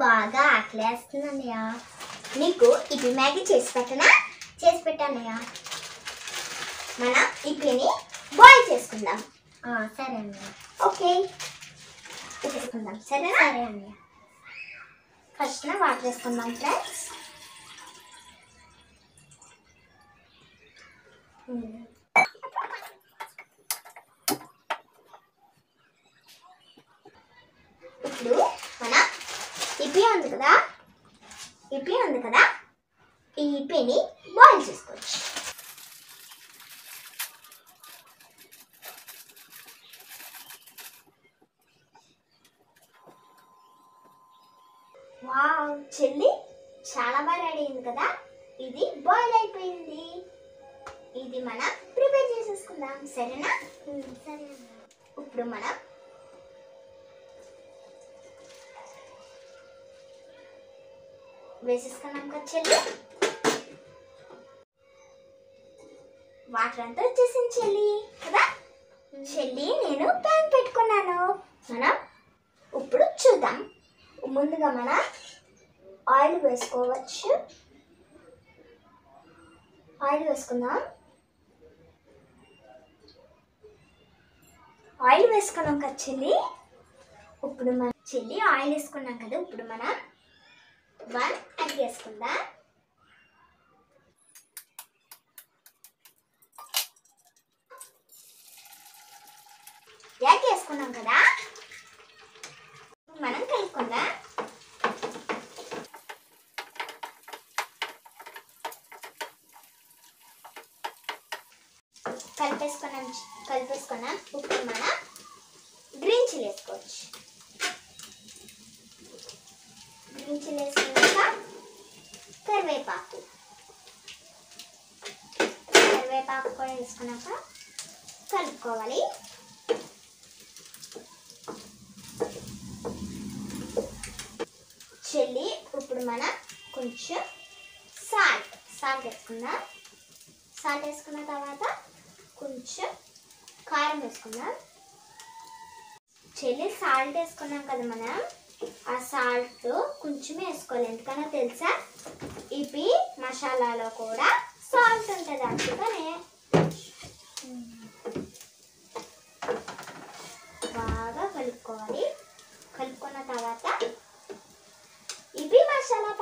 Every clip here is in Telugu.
బాగా ఆకలేస్తుంది అన్నయ్య. నీకు ఇప్పి మ్యాగీ చేసి పెట్టనా? చేసి పెట్టానయ్య. మనం ఇప్పిని బాయిల్ చేసుకుందాం. సరే అన్నయ్య. ఓకే, చేసుకుందాం. సరేనా? సరే అన్నయ్య. ఫస్ట్ వాటర్ వేసుకుందాం ఫ్రెండ్స్. ఇప్పుడు మన ఇప్పి ఉంది కదా, ఈ ఇప్పిని బాయిల్ చేసుకోవచ్చు. వావ్ చెల్లి, చాలా బాగా రెడీ అయింది కదా. ఇది బాయిల్ అయిపోయింది. ఇది మనం ప్రిపేర్ చేసేసుకుందాం. సరేనా? సరే. ఇప్పుడు మనం వేసేసుకున్నాం కదా చెల్లి. వాటర్ అంతా వచ్చేసింది చెల్లి కదా. చెల్లి, నేను ప్యాన్ పెట్టుకున్నాను. మనం ఇప్పుడు చూద్దాం. ముందుగా మనం ఆయిల్ వేసుకోవచ్చు. ఆయిల్ వేసుకుందాం. ఆయిల్ వేసుకున్నాం కదా చెల్లి. ఇప్పుడు మనం చెల్లి ఆయిల్ వేసుకున్నాం కదా. ఇప్పుడు మనం 1 ఎగ్ వేసుకుందాం. ఎగ్ వేసుకున్నాం కదా, మనం కలుపుకుందాం. కలిపేసుకున్నాం. ఇప్పుడు మనం గ్రీన్ చిల్లీ వేసుకోవచ్చు. గ్రీన్ చిల్లీ వేసుకున్నాక కరివేపాకు కూడా వేసుకున్నాక కలుపుకోవాలి. చెల్లి, ఇప్పుడు మనం కొంచెం సాల్ట్ వేసుకుందాం. సాల్ట్ వేసుకున్న తర్వాత కొంచెం కారం వేసుకుందాం. చెల్లి, సాల్ట్ వేసుకున్నాం కదా మనం, ఆ సాల్ట్ కొంచెం వేసుకోవాలి. ఎందుకన్నా తెలుసా, ఇవి మసాలాలో కూడా సాల్ట్ ఉంటుంది. అందుకనే బాగా కలుపుకోవాలి. కలుపుకున్న తర్వాత ఇవి మసాలా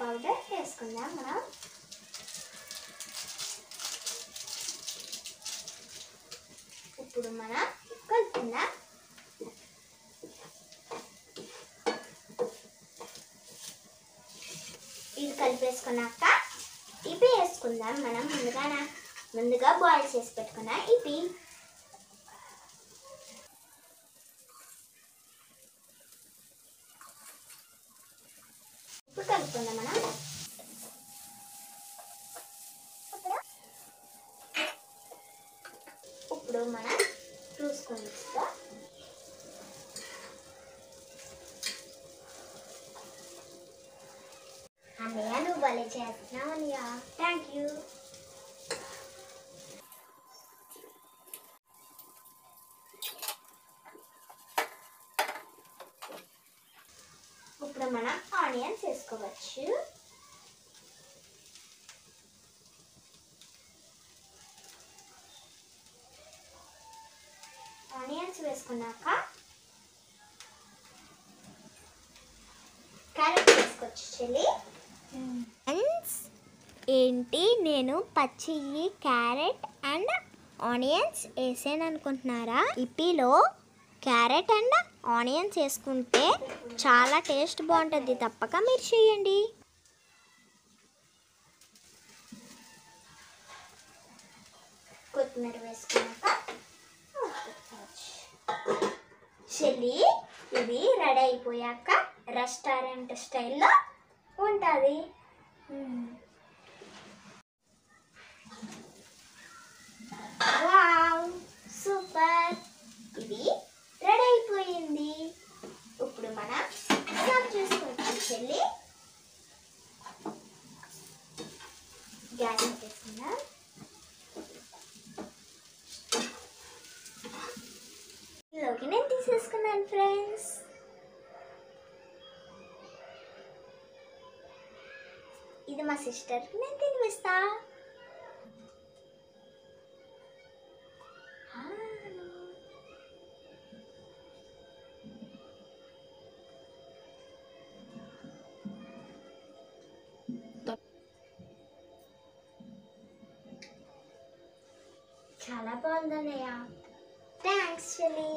పౌడర్ వేసుకుందాం మనం. ఇప్పుడు మనం కలుపుకుందాం. ఇది కలిపేసుకున్నాక ఇవి వేసుకుందాం. మనం ముందుగా బాయిల్ చేసి పెట్టుకున్న ఇవి ఇప్పుడు కలుపుకుందాం. మనం ఇప్పుడు మనం చూసుకుంటా అన్నయ్య, నువ్వు భలే చేస్తున్నావు అన్నయ్య. Thank you. ఇప్పుడు మనం ఆనియన్స్ వేసుకోవచ్చు. ఆనియన్స్ వేసుకున్నాక క్యారెట్ వేసుకోవచ్చు చెల్లి. ఏంటి, నేను పచ్చి క్యారెట్ అండ్ ఆనియన్స్ వేసాను అనుకుంటున్నారా? ఇప్పిలో క్యారెట్ అండ్ ఆనియన్స్ వేసుకుంటే చాలా టేస్ట్ బాగుంటుంది. తప్పక మీరు చేయండి. కొత్తిమీర వేసుకున్నాక చెల్లి, ఇది రెడీ అయిపోయాక రెస్టారెంట్ స్టైల్లో ఉంటుంది. వావ్ సూపర్, ఇది రెడీ అయిపోయింది. ఇప్పుడు మనం సర్వ్ చేసుకోవచ్చు చెల్లి. గ్యాస్ పెట్టేసుకుందాం. లోకి నేను తీసేసుకున్నాను ఫ్రెండ్స్. ఇది మా సిస్టర్, నేను తినిపిస్తా. చాలా బాగుందన్నయ్య. థ్యాంక్స్ చెల్లి.